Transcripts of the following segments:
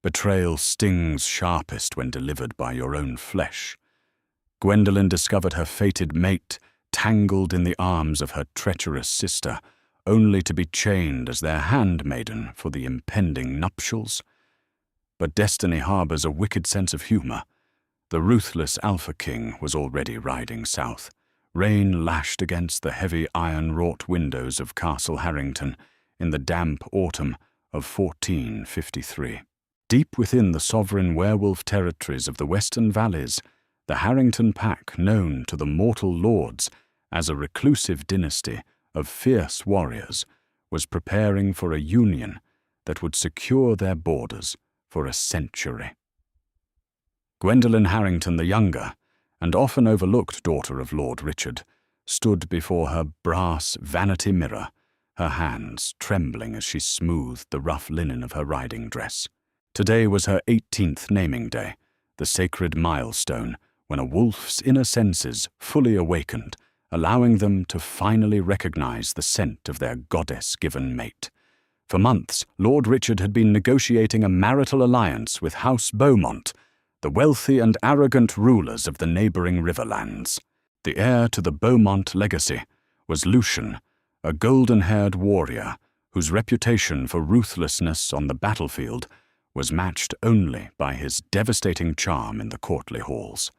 Betrayal stings sharpest when delivered by your own flesh. Gwendolen discovered her fated mate tangled in the arms of her treacherous sister, only to be chained as their handmaiden for the impending nuptials. But destiny harbors a wicked sense of humor. The ruthless Alpha King was already riding south. Rain lashed against the heavy iron-wrought windows of Castle Harrington in the damp autumn of 1453. Deep within the sovereign werewolf territories of the Western Valleys, the Harrington pack, known to the mortal lords as a reclusive dynasty of fierce warriors, was preparing for a union that would secure their borders for a century. Gwendolen Harrington the younger, and often overlooked daughter of Lord Richard, stood before her brass vanity mirror, her hands trembling as she smoothed the rough linen of her riding dress. Today was her 18th naming day, the sacred milestone when a wolf's inner senses fully awakened, allowing them to finally recognize the scent of their goddess-given mate. For months, Lord Richard had been negotiating a marital alliance with House Beaumont, the wealthy and arrogant rulers of the neighboring riverlands. The heir to the Beaumont legacy was Lucian, a golden-haired warrior whose reputation for ruthlessness on the battlefield was matched only by his devastating charm in the courtly halls.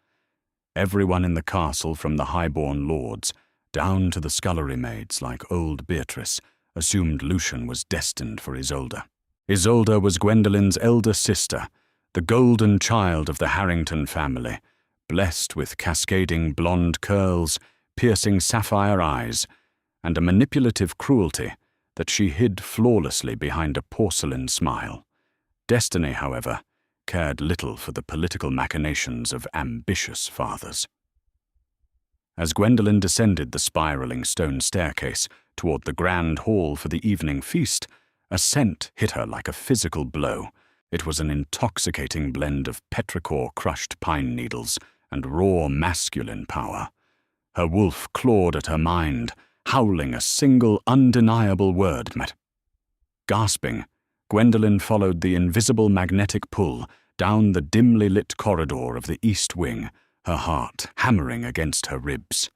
Everyone in the castle, from the high-born lords down to the scullery maids like old Beatrice, assumed Lucian was destined for Isolde. Isolde was Gwendolen's elder sister, the golden child of the Harrington family, blessed with cascading blonde curls, piercing sapphire eyes, and a manipulative cruelty that she hid flawlessly behind a porcelain smile. Destiny, however, cared little for the political machinations of ambitious fathers. As Gwendolen descended the spiraling stone staircase toward the grand hall for the evening feast, a scent hit her like a physical blow. It was an intoxicating blend of petrichor-crushed pine needles and raw masculine power. Her wolf clawed at her mind, howling a single undeniable word met. Gasping, Gwendolen followed the invisible magnetic pull down the dimly lit corridor of the east wing, her heart hammering against her ribs.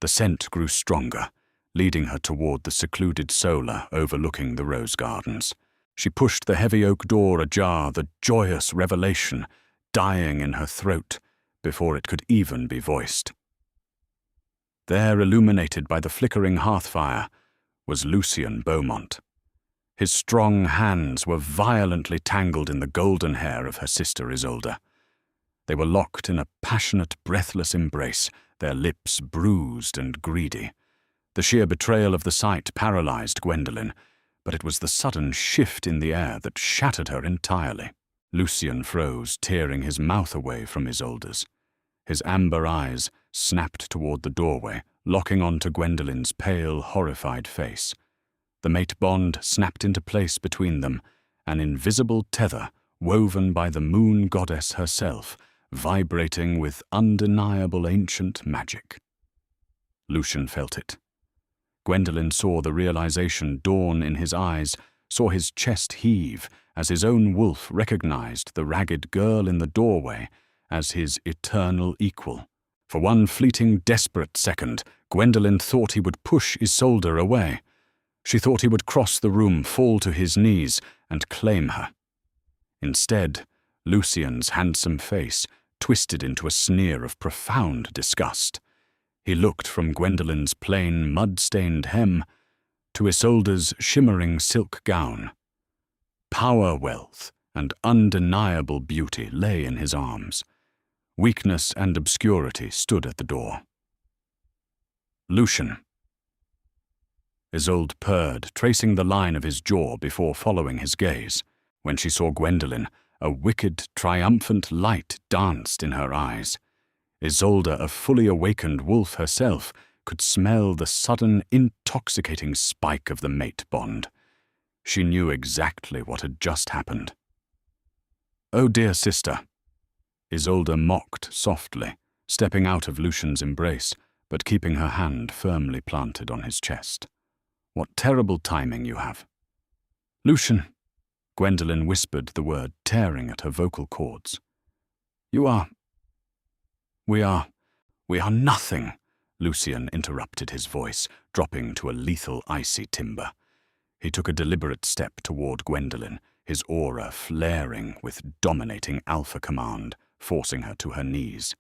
The scent grew stronger, leading her toward the secluded solar overlooking the rose gardens. She pushed the heavy oak door ajar, the joyous revelation dying in her throat before it could even be voiced. There, illuminated by the flickering hearth-fire, was Lucian Beaumont. His strong hands were violently tangled in the golden hair of her sister Isolde. They were locked in a passionate, breathless embrace, their lips bruised and greedy. The sheer betrayal of the sight paralyzed Gwendolen, but it was the sudden shift in the air that shattered her entirely. Lucian froze, tearing his mouth away from Isolde's. His amber eyes snapped toward the doorway, locking onto Gwendolen's pale, horrified face. The mate bond snapped into place between them, an invisible tether woven by the moon goddess herself, vibrating with undeniable ancient magic. Lucian felt it. Gwendolen saw the realization dawn in his eyes, saw his chest heave as his own wolf recognized the ragged girl in the doorway as his eternal equal. For one fleeting, desperate second, Gwendolen thought he would push Isolde away. She thought he would cross the room, fall to his knees, and claim her. Instead, Lucian's handsome face twisted into a sneer of profound disgust. He looked from Gwendolen's plain, mud-stained hem to Isolde's shimmering silk gown. Power, wealth, and undeniable beauty lay in his arms. Weakness and obscurity stood at the door. Lucian. Isolde purred, tracing the line of his jaw before following his gaze. When she saw Gwendolen, a wicked, triumphant light danced in her eyes. Isolde, a fully awakened wolf herself, could smell the sudden, intoxicating spike of the mate bond. She knew exactly what had just happened. "Oh, dear sister," Isolde mocked softly, stepping out of Lucian's embrace, but keeping her hand firmly planted on his chest. "What terrible timing you have." "Lucian," Gwendolen whispered the word, tearing at her vocal cords. We are nothing, Lucian interrupted, his voice dropping to a lethal icy timbre. He took a deliberate step toward Gwendolen, his aura flaring with dominating alpha command, forcing her to her knees.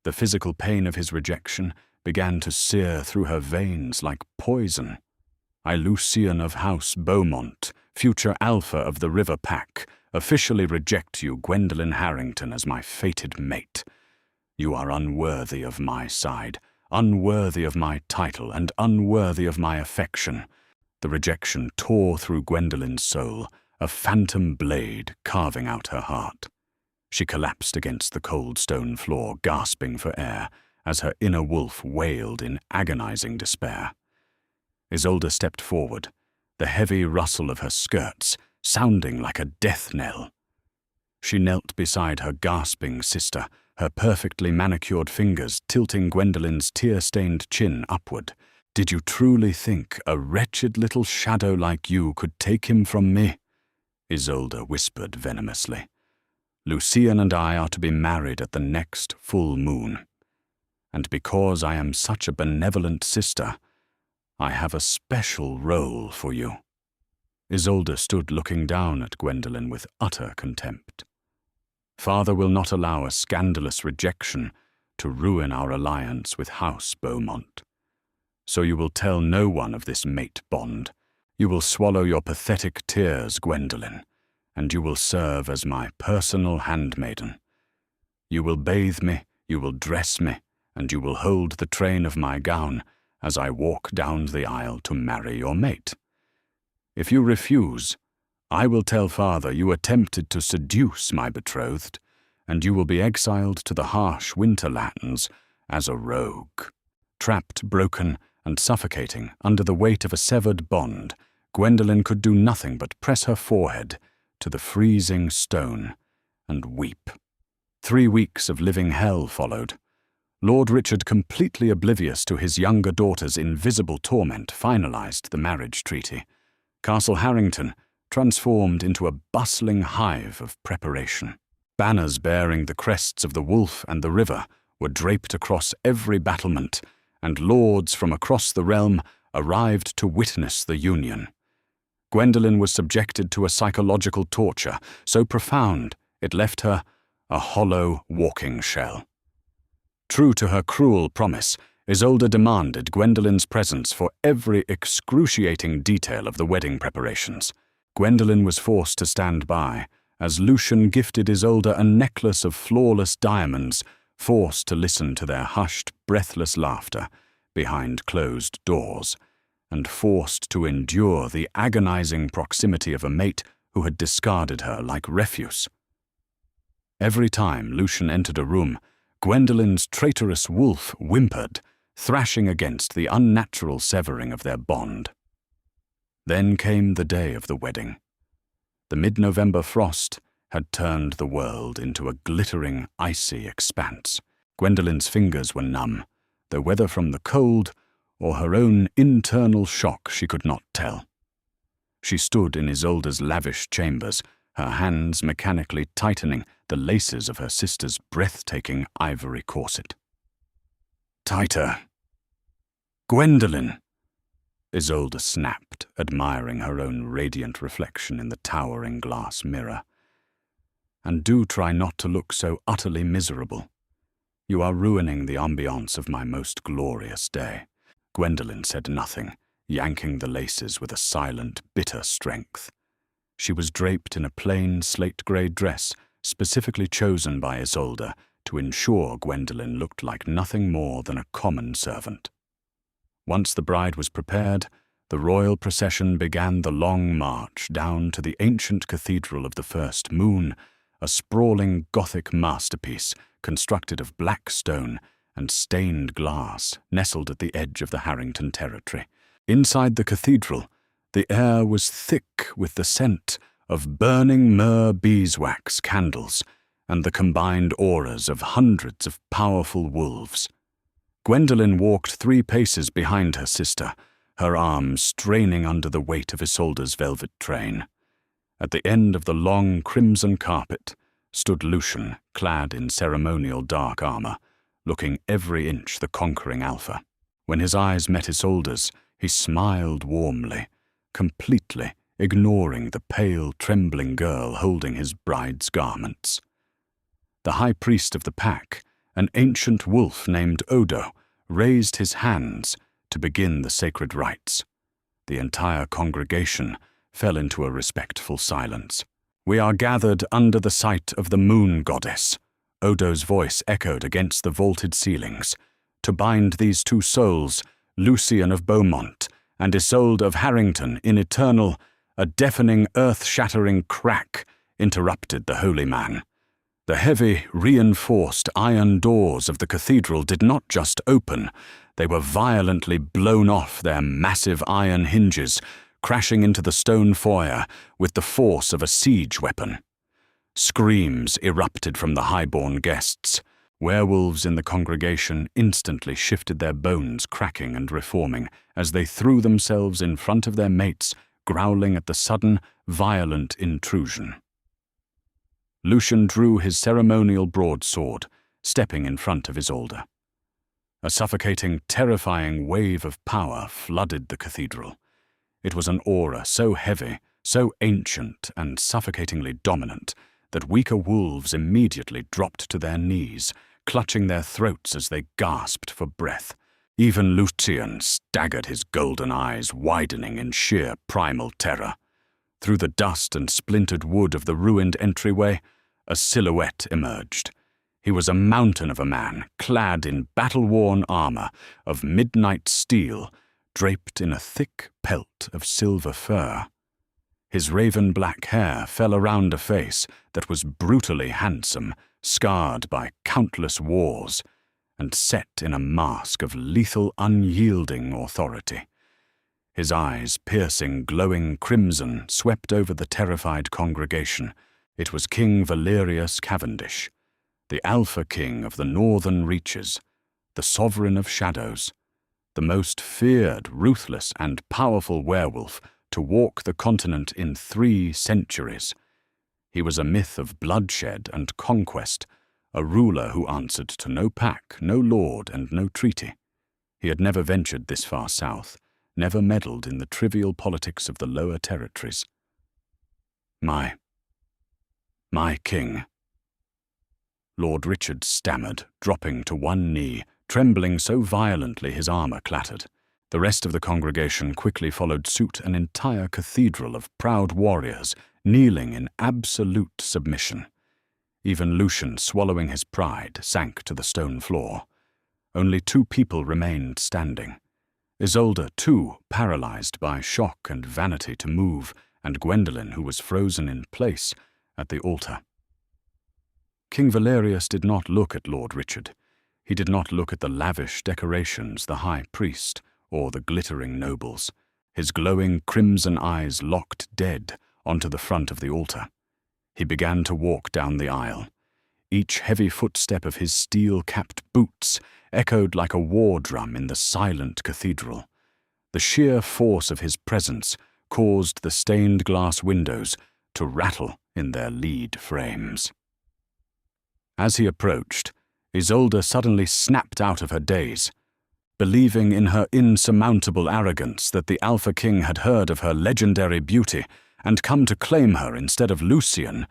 The physical pain of his rejection began to sear through her veins like poison. I, Lucian of House Beaumont, future alpha of the River Pack, officially reject you, Gwendolen Harrington, as my fated mate. You are unworthy of my side, unworthy of my title, and unworthy of my affection. The rejection tore through Gwendolen's soul, a phantom blade carving out her heart. She collapsed against the cold stone floor, gasping for air, as her inner wolf wailed in agonizing despair. Isolde stepped forward, the heavy rustle of her skirts sounding like a death knell. She knelt beside her gasping sister, her perfectly manicured fingers tilting Gwendolen's tear-stained chin upward. Did you truly think a wretched little shadow like you could take him from me? Isolde whispered venomously. Lucian and I are to be married at the next full moon. And because I am such a benevolent sister, I have a special role for you. Isolde stood looking down at Gwendolen with utter contempt. Father will not allow a scandalous rejection to ruin our alliance with House Beaumont. So you will tell no one of this mate bond. You will swallow your pathetic tears, Gwendolen, and you will serve as my personal handmaiden. You will bathe me, you will dress me, and you will hold the train of my gown as I walk down the aisle to marry your mate. If you refuse, I will tell Father you attempted to seduce my betrothed, and you will be exiled to the harsh winter lands as a rogue. Trapped, broken, and suffocating under the weight of a severed bond, Gwendolen could do nothing but press her forehead to the freezing stone and weep. 3 weeks of living hell followed. Lord Richard, completely oblivious to his younger daughter's invisible torment, finalized the marriage treaty. Castle Harrington transformed into a bustling hive of preparation. Banners bearing the crests of the wolf and the river were draped across every battlement, and lords from across the realm arrived to witness the union. Gwendolen was subjected to a psychological torture so profound it left her a hollow walking shell. True to her cruel promise, Isolde demanded Gwendolen's presence for every excruciating detail of the wedding preparations. Gwendolen was forced to stand by, as Lucian gifted Isolde a necklace of flawless diamonds, forced to listen to their hushed, breathless laughter behind closed doors, and forced to endure the agonizing proximity of a mate who had discarded her like refuse. Every time Lucian entered a room, Gwendolen's traitorous wolf whimpered, thrashing against the unnatural severing of their bond. Then came the day of the wedding. The mid-November frost had turned the world into a glittering, icy expanse. Gwendolen's fingers were numb, though whether from the cold or her own internal shock she could not tell. She stood in Isolde's lavish chambers, her hands mechanically tightening the laces of her sister's breathtaking ivory corset. "Tighter. Gwendolen!" Isolde snapped, admiring her own radiant reflection in the towering glass mirror. "And do try not to look so utterly miserable. You are ruining the ambiance of my most glorious day." Gwendolen said nothing, yanking the laces with a silent, bitter strength. She was draped in a plain slate-grey dress, specifically chosen by Isolde to ensure Gwendolen looked like nothing more than a common servant. Once the bride was prepared, the royal procession began the long march down to the ancient cathedral of the First Moon, a sprawling Gothic masterpiece constructed of black stone and stained glass, nestled at the edge of the Harrington territory. Inside the cathedral, the air was thick with the scent of burning myrrh beeswax candles and the combined auras of hundreds of powerful wolves. Gwendolen walked 3 paces behind her sister, her arms straining under the weight of Isolde's velvet train. At the end of the long crimson carpet stood Lucian, clad in ceremonial dark armor, looking every inch the conquering alpha. When his eyes met Isolde's, he smiled warmly, completely ignoring the pale, trembling girl holding his bride's garments. The high priest of the pack, an ancient wolf named Odo, raised his hands to begin the sacred rites. The entire congregation fell into a respectful silence. "We are gathered under the sight of the moon goddess," Odo's voice echoed against the vaulted ceilings, "to bind these two souls, Lucian of Beaumont and Isolde of Harrington, in eternal." A deafening, earth-shattering crack interrupted the holy man. The heavy, reinforced iron doors of the cathedral did not just open, they were violently blown off their massive iron hinges, crashing into the stone foyer with the force of a siege weapon. Screams erupted from the highborn guests. Werewolves in the congregation instantly shifted their bones, cracking and reforming, as they threw themselves in front of their mates, growling at the sudden, violent intrusion. Lucian drew his ceremonial broadsword, stepping in front of Isolde. A suffocating, terrifying wave of power flooded the cathedral. It was an aura so heavy, so ancient and suffocatingly dominant that weaker wolves immediately dropped to their knees, clutching their throats as they gasped for breath. Even Lucian staggered, his golden eyes widening in sheer primal terror. Through the dust and splintered wood of the ruined entryway, a silhouette emerged. He was a mountain of a man, clad in battle-worn armor of midnight steel, draped in a thick pelt of silver fur. His raven-black hair fell around a face that was brutally handsome, scarred by countless wars, and set in a mask of lethal, unyielding authority. His eyes, piercing, glowing crimson, swept over the terrified congregation. It was King Valerius Cavendish, the Alpha King of the Northern Reaches, the Sovereign of Shadows, the most feared, ruthless, and powerful werewolf to walk the continent in 3 centuries. He was a myth of bloodshed and conquest, a ruler who answered to no pack, no lord, and no treaty. He had never ventured this far south, never meddled in the trivial politics of the lower territories. My king," Lord Richard stammered, dropping to one knee, trembling so violently his armor clattered. The rest of the congregation quickly followed suit, an entire cathedral of proud warriors kneeling in absolute submission. Even Lucian, swallowing his pride, sank to the stone floor. Only 2 people remained standing. Isolde, too, paralyzed by shock and vanity to move, and Gwendolen, who was frozen in place at the altar. King Valerius did not look at Lord Richard. He did not look at the lavish decorations, the high priest, or the glittering nobles. His glowing crimson eyes locked dead onto the front of the altar. He began to walk down the aisle. Each heavy footstep of his steel-capped boots echoed like a war drum in the silent cathedral. The sheer force of his presence caused the stained glass windows to rattle in their lead frames. As he approached, Isolde suddenly snapped out of her daze. Believing in her insurmountable arrogance that the Alpha King had heard of her legendary beauty and come to claim her instead of Lucian,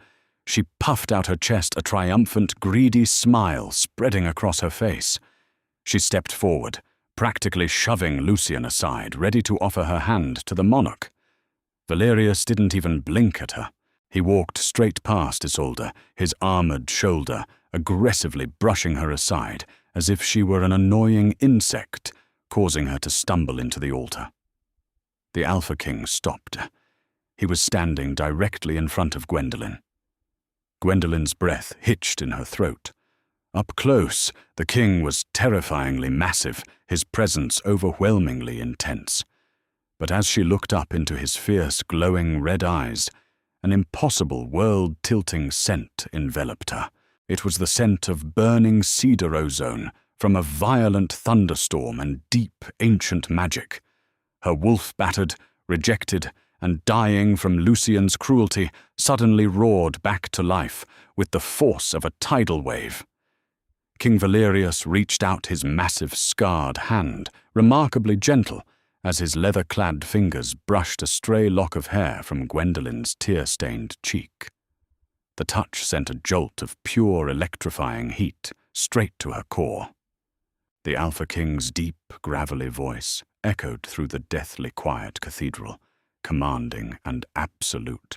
she puffed out her chest, a triumphant, greedy smile spreading across her face. She stepped forward, practically shoving Lucian aside, ready to offer her hand to the monarch. Valerius didn't even blink at her. He walked straight past Isolde, his armored shoulder aggressively brushing her aside, as if she were an annoying insect, causing her to stumble into the altar. The Alpha King stopped. He was standing directly in front of Gwendolen. Gwendolen's breath hitched in her throat. Up close, the king was terrifyingly massive, his presence overwhelmingly intense. But as she looked up into his fierce, glowing red eyes, an impossible, world-tilting scent enveloped her. It was the scent of burning cedar ozone from a violent thunderstorm and deep, ancient magic. Her wolf-battered, rejected, and dying from Lucien's cruelty, suddenly roared back to life with the force of a tidal wave. King Valerius reached out his massive, scarred hand, remarkably gentle, as his leather-clad fingers brushed a stray lock of hair from Gwendolen's tear-stained cheek. The touch sent a jolt of pure, electrifying heat straight to her core. The Alpha King's deep, gravelly voice echoed through the deathly quiet cathedral, commanding and absolute.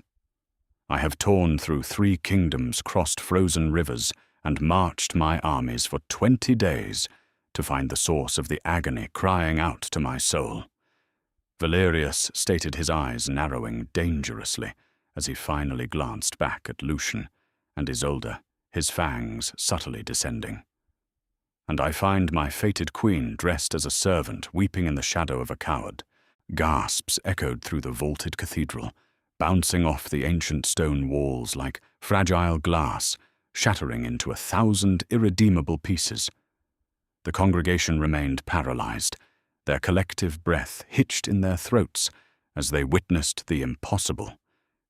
I have torn through 3 kingdoms, crossed frozen rivers, and marched my armies for 20 days to find the source of the agony crying out to my soul. Valerius stated, his eyes narrowing dangerously as he finally glanced back at Lucian and Isolde, his fangs subtly descending. And I find my fated queen dressed as a servant, weeping in the shadow of a coward. Gasps echoed through the vaulted cathedral, bouncing off the ancient stone walls like fragile glass, shattering into 1,000 irredeemable pieces. The congregation remained paralyzed, their collective breath hitched in their throats as they witnessed the impossible.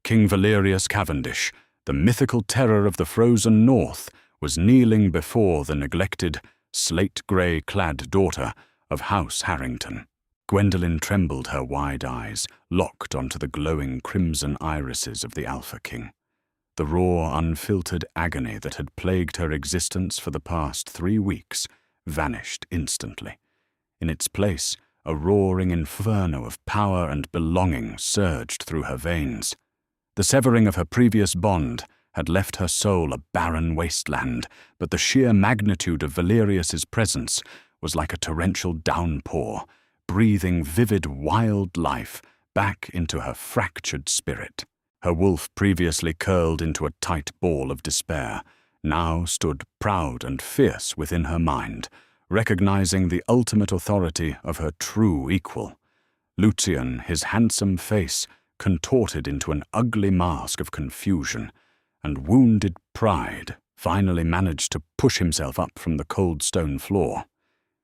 King Valerius Cavendish, the mythical terror of the frozen north, was kneeling before the neglected, slate-grey-clad daughter of House Harrington. Gwendolen trembled, her wide eyes locked onto the glowing crimson irises of the Alpha King. The raw, unfiltered agony that had plagued her existence for the past 3 weeks vanished instantly. In its place, a roaring inferno of power and belonging surged through her veins. The severing of her previous bond had left her soul a barren wasteland, but the sheer magnitude of Valerius's presence was like a torrential downpour, breathing vivid, wild life back into her fractured spirit. Her wolf, previously curled into a tight ball of despair, now stood proud and fierce within her mind, recognizing the ultimate authority of her true equal. Lucian, his handsome face contorted into an ugly mask of confusion, and wounded pride finally managed to push himself up from the cold stone floor.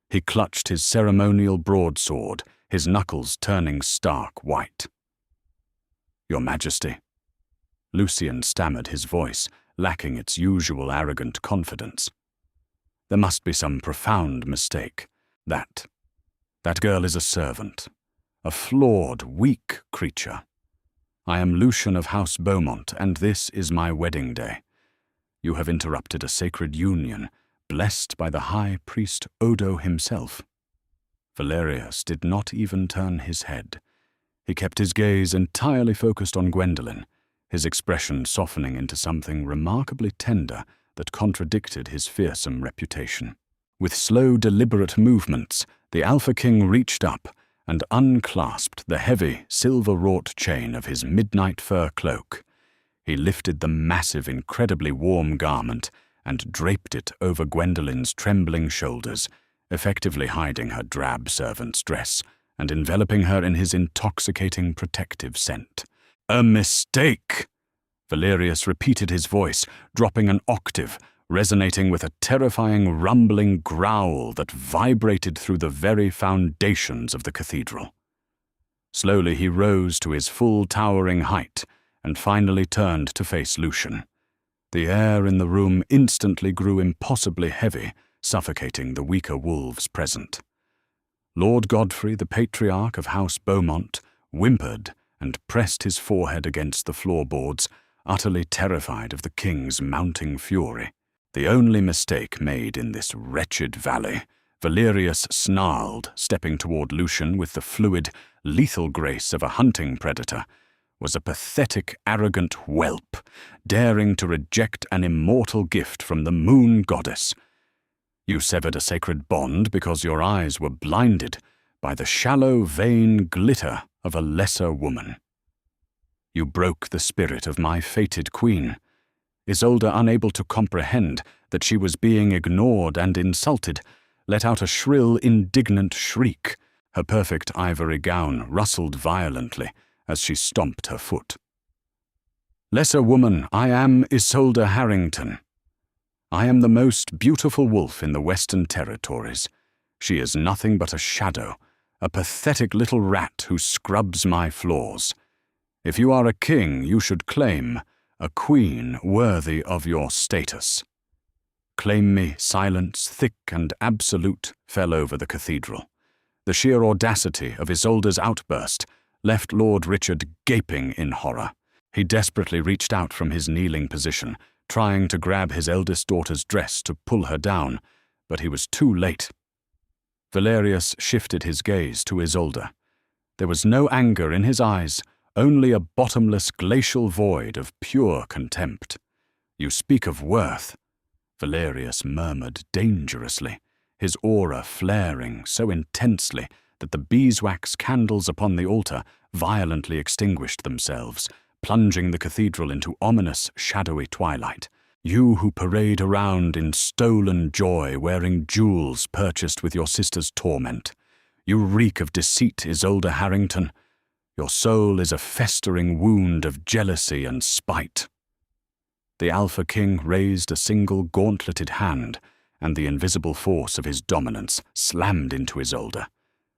He clutched his ceremonial broadsword, his knuckles turning stark white. "Your Majesty," Lucian stammered, his voice lacking its usual arrogant confidence. "There must be some profound mistake. That girl is a servant, a flawed, weak creature. I am Lucian of House Beaumont, and this is my wedding day. You have interrupted a sacred union, blessed by the High Priest Odo himself." Valerius did not even turn his head. He kept his gaze entirely focused on Gwendolen, his expression softening into something remarkably tender that contradicted his fearsome reputation. With slow, deliberate movements, the Alpha King reached up and unclasped the heavy, silver-wrought chain of his midnight fur cloak. He lifted the massive, incredibly warm garment and draped it over Gwendolen's trembling shoulders, effectively hiding her drab servant's dress and enveloping her in his intoxicating protective scent. "A mistake!" Valerius repeated, his voice dropping an octave, resonating with a terrifying, rumbling growl that vibrated through the very foundations of the cathedral. Slowly he rose to his full towering height and finally turned to face Lucian. The air in the room instantly grew impossibly heavy, suffocating the weaker wolves present. Lord Godfrey, the patriarch of House Beaumont, whimpered and pressed his forehead against the floorboards, utterly terrified of the king's mounting fury. The only mistake made in this wretched valley, Valerius snarled, stepping toward Lucian with the fluid, lethal grace of a hunting predator, was a pathetic, arrogant whelp, daring to reject an immortal gift from the moon goddess. You severed a sacred bond because your eyes were blinded by the shallow, vain glitter of a lesser woman. You broke the spirit of my fated queen. Isolde, unable to comprehend that she was being ignored and insulted, let out a shrill, indignant shriek. Her perfect ivory gown rustled violently as she stomped her foot. "Lesser woman, I am Isolde Harrington. I am the most beautiful wolf in the Western Territories. She is nothing but a shadow, a pathetic little rat who scrubs my floors. If you are a king, you should claim a queen worthy of your status. Claim me, silence thick and absolute fell over the cathedral. The sheer audacity of Isolde's outburst left Lord Richard gaping in horror. He desperately reached out from his kneeling position, trying to grab his eldest daughter's dress to pull her down, but he was too late. Valerius shifted his gaze to Isolde. There was no anger in his eyes, only a bottomless glacial void of pure contempt. "You speak of worth," Valerius murmured dangerously, his aura flaring so intensely that the beeswax candles upon the altar violently extinguished themselves, plunging the cathedral into ominous, shadowy twilight. "You who parade around in stolen joy, wearing jewels purchased with your sister's torment. You reek of deceit, Isolde Harrington. Your soul is a festering wound of jealousy and spite." The Alpha King raised a single gauntleted hand, and the invisible force of his dominance slammed into Isolde.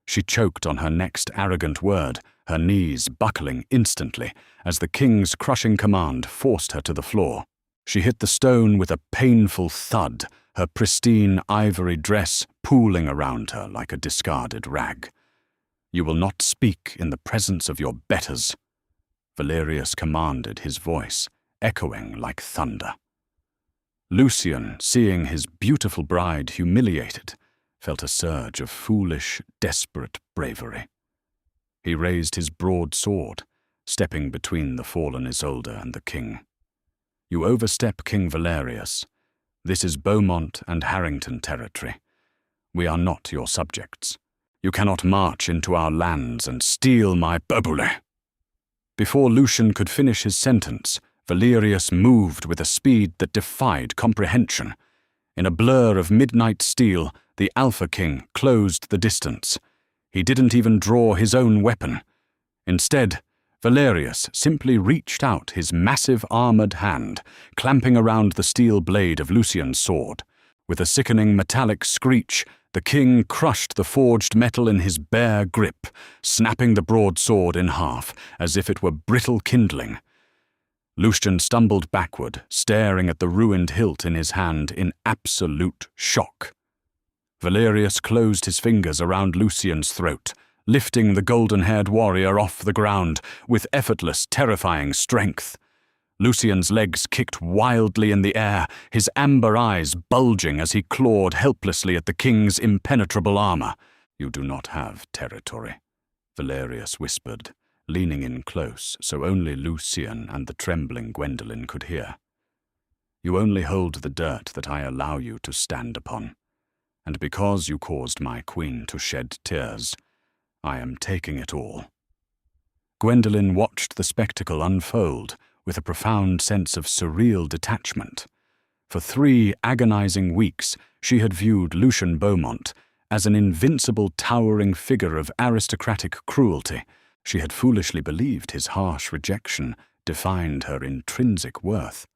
She choked on her next arrogant word, her knees buckling instantly as the king's crushing command forced her to the floor. She hit the stone with a painful thud, her pristine ivory dress pooling around her like a discarded rag. "You will not speak in the presence of your betters," Valerius commanded, his voice echoing like thunder. Lucian, seeing his beautiful bride humiliated, felt a surge of foolish, desperate bravery. He raised his broad sword, stepping between the fallen Isolde and the king. "You overstep, King Valerius. This is Beaumont and Harrington territory. We are not your subjects. You cannot march into our lands and steal my bubule." Before Lucian could finish his sentence, Valerius moved with a speed that defied comprehension. In a blur of midnight steel, the Alpha King closed the distance. He didn't even draw his own weapon. Instead, Valerius simply reached out his massive armored hand, clamping around the steel blade of Lucian's sword. With a sickening metallic screech, the king crushed the forged metal in his bare grip, snapping the broadsword in half as if it were brittle kindling. Lucian stumbled backward, staring at the ruined hilt in his hand in absolute shock. Valerius closed his fingers around Lucian's throat, lifting the golden-haired warrior off the ground with effortless, terrifying strength. Lucian's legs kicked wildly in the air, his amber eyes bulging as he clawed helplessly at the king's impenetrable armor. "You do not have territory," Valerius whispered, leaning in close so only Lucian and the trembling Gwendolen could hear. "You only hold the dirt that I allow you to stand upon. And because you caused my queen to shed tears, I am taking it all." Gwendolen watched the spectacle unfold with a profound sense of surreal detachment. For 3 agonizing weeks, she had viewed Lucian Beaumont as an invincible, towering figure of aristocratic cruelty. She had foolishly believed his harsh rejection defined her intrinsic worth.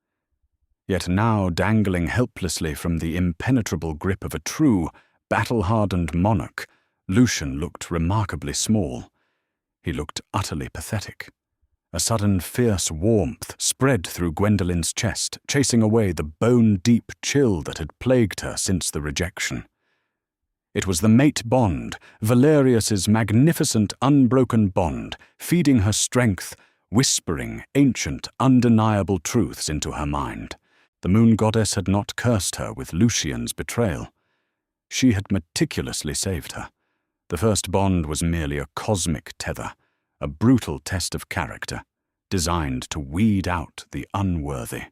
Yet now, dangling helplessly from the impenetrable grip of a true, battle-hardened monarch, Lucian looked remarkably small. He looked utterly pathetic. A sudden fierce warmth spread through Gwendolen's chest, chasing away the bone-deep chill that had plagued her since the rejection. It was the mate bond, Valerius's magnificent unbroken bond, feeding her strength, whispering ancient, undeniable truths into her mind. The moon goddess had not cursed her with Lucian's betrayal. She had meticulously saved her. The first bond was merely a cosmic tether, a brutal test of character, designed to weed out the unworthy.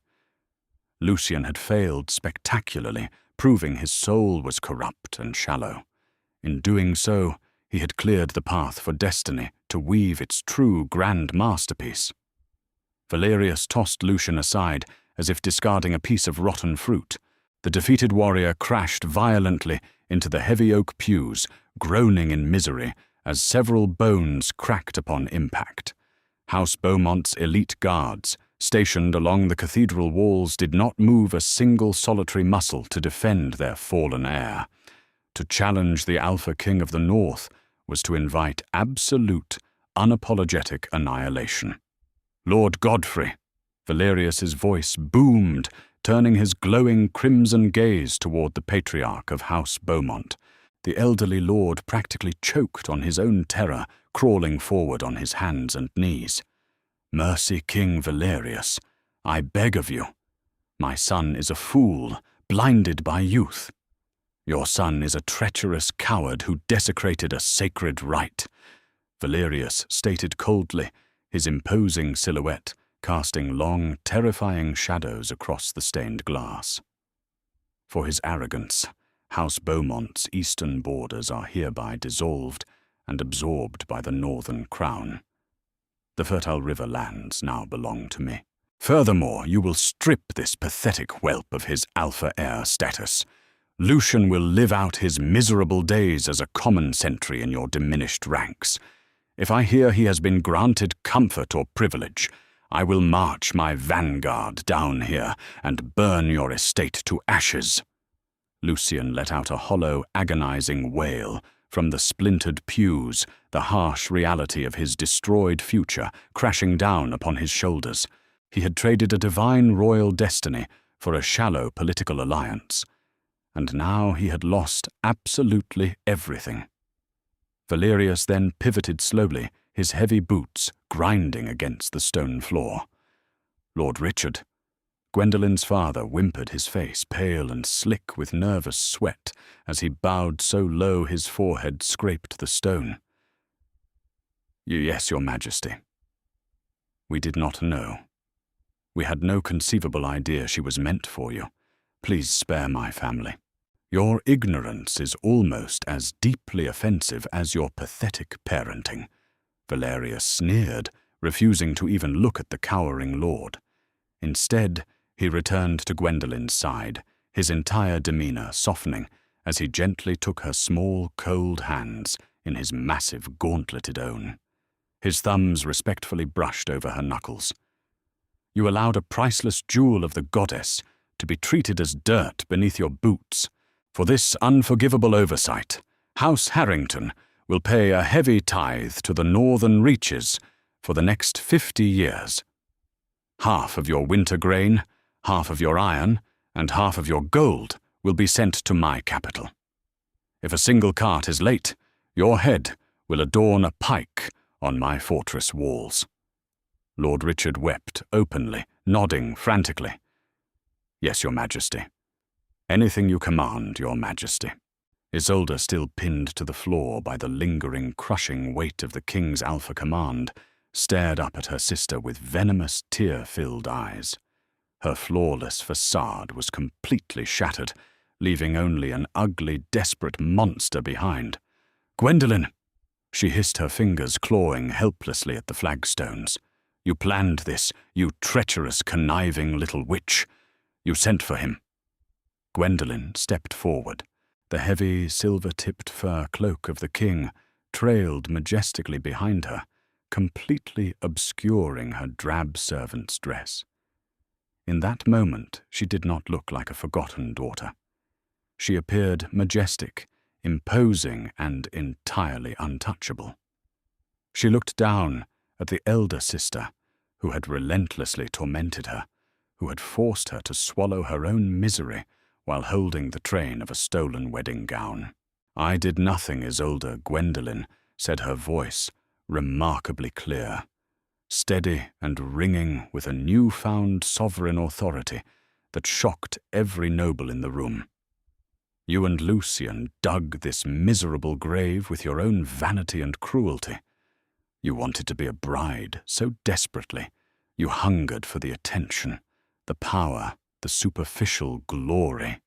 Lucian had failed spectacularly, proving his soul was corrupt and shallow. In doing so, he had cleared the path for destiny to weave its true grand masterpiece. Valerius tossed Lucian aside, as if discarding a piece of rotten fruit. The defeated warrior crashed violently into the heavy oak pews, groaning in misery as several bones cracked upon impact. House Beaumont's elite guards, stationed along the cathedral walls, did not move a single solitary muscle to defend their fallen heir. To challenge the Alpha King of the North was to invite absolute, unapologetic annihilation. Lord Godfrey! Valerius's voice boomed, turning his glowing crimson gaze toward the patriarch of House Beaumont. The elderly lord practically choked on his own terror, crawling forward on his hands and knees. Mercy, King Valerius, I beg of you. My son is a fool, blinded by youth. Your son is a treacherous coward who desecrated a sacred rite. Valerius stated coldly, his imposing silhouette casting long, terrifying shadows across the stained glass. For his arrogance, House Beaumont's eastern borders are hereby dissolved and absorbed by the northern crown. The fertile river lands now belong to me. Furthermore, you will strip this pathetic whelp of his alpha heir status. Lucian will live out his miserable days as a common sentry in your diminished ranks. If I hear he has been granted comfort or privilege, I will march my vanguard down here and burn your estate to ashes." Lucian let out a hollow, agonizing wail. From the splintered pews, the harsh reality of his destroyed future crashing down upon his shoulders. He had traded a divine royal destiny for a shallow political alliance, and now he had lost absolutely everything. Valerius then pivoted slowly, his heavy boots grinding against the stone floor. "Lord Richard." Gwendolen's father whimpered, his face pale and slick with nervous sweat as he bowed so low his forehead scraped the stone. "Yes, Your Majesty. We did not know. We had no conceivable idea she was meant for you. Please spare my family. Your ignorance is almost as deeply offensive as your pathetic parenting." Valerius sneered, refusing to even look at the cowering lord. Instead, he returned to Gwendolen's side, his entire demeanor softening as he gently took her small, cold hands in his massive, gauntleted own. His thumbs respectfully brushed over her knuckles. "You allowed a priceless jewel of the goddess to be treated as dirt beneath your boots. For this unforgivable oversight, House Harrington will pay a heavy tithe to the northern reaches for the next 50 years. Half of your winter grain, half of your iron, and half of your gold will be sent to my capital. If a single cart is late, your head will adorn a pike on my fortress walls." Lord Richard wept openly, nodding frantically. "Yes, Your Majesty. Anything you command, Your Majesty." Isolde, still pinned to the floor by the lingering, crushing weight of the king's alpha command, stared up at her sister with venomous, tear-filled eyes. Her flawless facade was completely shattered, leaving only an ugly, desperate monster behind. "Gwendolen!" She hissed, her fingers clawing helplessly at the flagstones. "You planned this, you treacherous, conniving little witch. You sent for him." Gwendolen stepped forward. The heavy, silver-tipped fur cloak of the king trailed majestically behind her, completely obscuring her drab servant's dress. In that moment, she did not look like a forgotten daughter. She appeared majestic, imposing, and entirely untouchable. She looked down at the elder sister, who had relentlessly tormented her, who had forced her to swallow her own misery while holding the train of a stolen wedding gown. "I did nothing, Isolde. Gwendolen," said her voice, remarkably clear, steady and ringing with a newfound sovereign authority that shocked every noble in the room. "You and Lucian dug this miserable grave with your own vanity and cruelty. You wanted to be a bride so desperately. You hungered for the attention, the power, the superficial glory."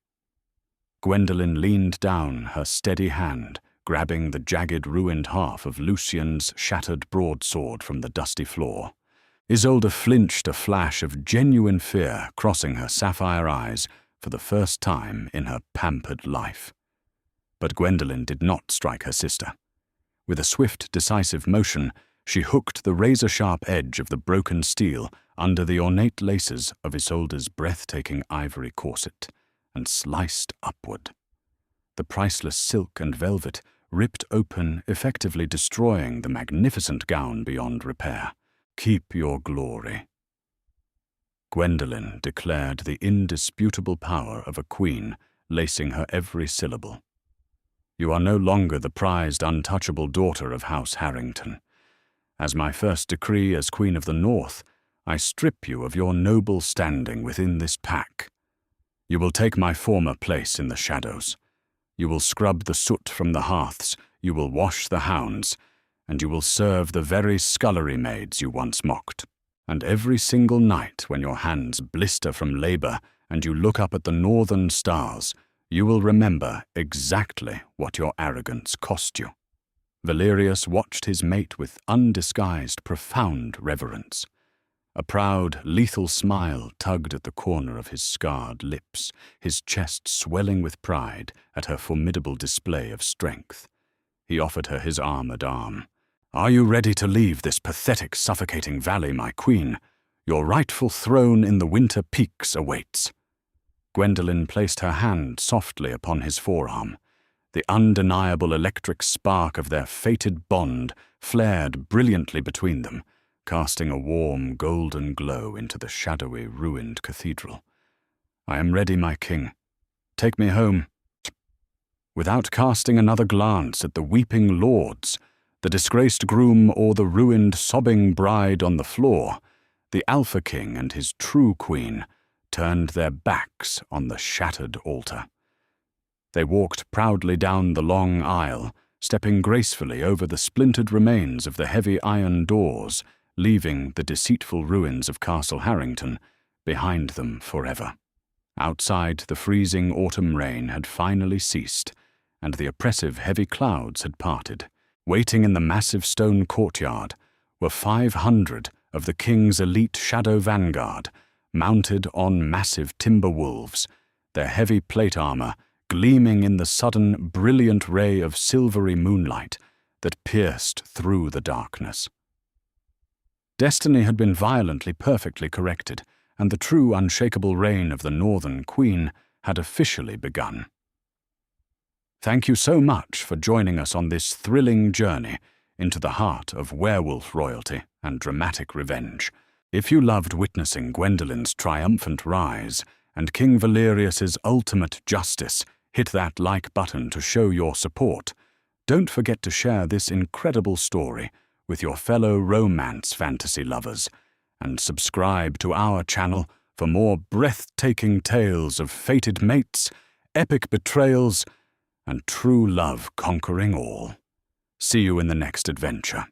Gwendolen leaned down, her steady hand grabbing the jagged, ruined half of Lucian's shattered broadsword from the dusty floor. Isolde flinched, a flash of genuine fear crossing her sapphire eyes for the first time in her pampered life. But Gwendolen did not strike her sister. With a swift, decisive motion, she hooked the razor-sharp edge of the broken steel under the ornate laces of Isolde's breathtaking ivory corset and sliced upward. The priceless silk and velvet ripped open, effectively destroying the magnificent gown beyond repair. keep your glory." Gwendolen declared the indisputable power of a queen, lacing her every syllable. "You are no longer the prized, untouchable daughter of House Harrington. As my first decree as Queen of the North, I strip you of your noble standing within this pack. You will take my former place in the shadows. You will scrub the soot from the hearths, you will wash the hounds, and you will serve the very scullery maids you once mocked. And every single night when your hands blister from labor and you look up at the northern stars, you will remember exactly what your arrogance cost you." Valerius watched his mate with undisguised, profound reverence. A proud, lethal smile tugged at the corner of his scarred lips, his chest swelling with pride at her formidable display of strength. He offered her his armored arm. "Are you ready to leave this pathetic, suffocating valley, my queen? Your rightful throne in the winter peaks awaits." Gwendolen placed her hand softly upon his forearm. The undeniable electric spark of their fated bond flared brilliantly between them, casting a warm, golden glow into the shadowy, ruined cathedral. "I am ready, my king. Take me home." Without casting another glance at the weeping lords, the disgraced groom or the ruined, sobbing bride on the floor, the Alpha King and his true queen turned their backs on the shattered altar. They walked proudly down the long aisle, stepping gracefully over the splintered remains of the heavy iron doors, leaving the deceitful ruins of Castle Harrington behind them forever. Outside, the freezing autumn rain had finally ceased, and the oppressive heavy clouds had parted. Waiting in the massive stone courtyard were 500 of the king's elite shadow vanguard, mounted on massive timber wolves, their heavy plate armor gleaming in the sudden, brilliant ray of silvery moonlight that pierced through the darkness. Destiny had been violently, perfectly corrected, and the true, unshakable reign of the Northern Queen had officially begun. Thank you so much for joining us on this thrilling journey into the heart of werewolf royalty and dramatic revenge. If you loved witnessing Gwendolen's triumphant rise and King Valerius's ultimate justice, hit that like button to show your support. Don't forget to share this incredible story with your fellow romance fantasy lovers, and subscribe to our channel for more breathtaking tales of fated mates, epic betrayals, and true love conquering all. See you in the next adventure.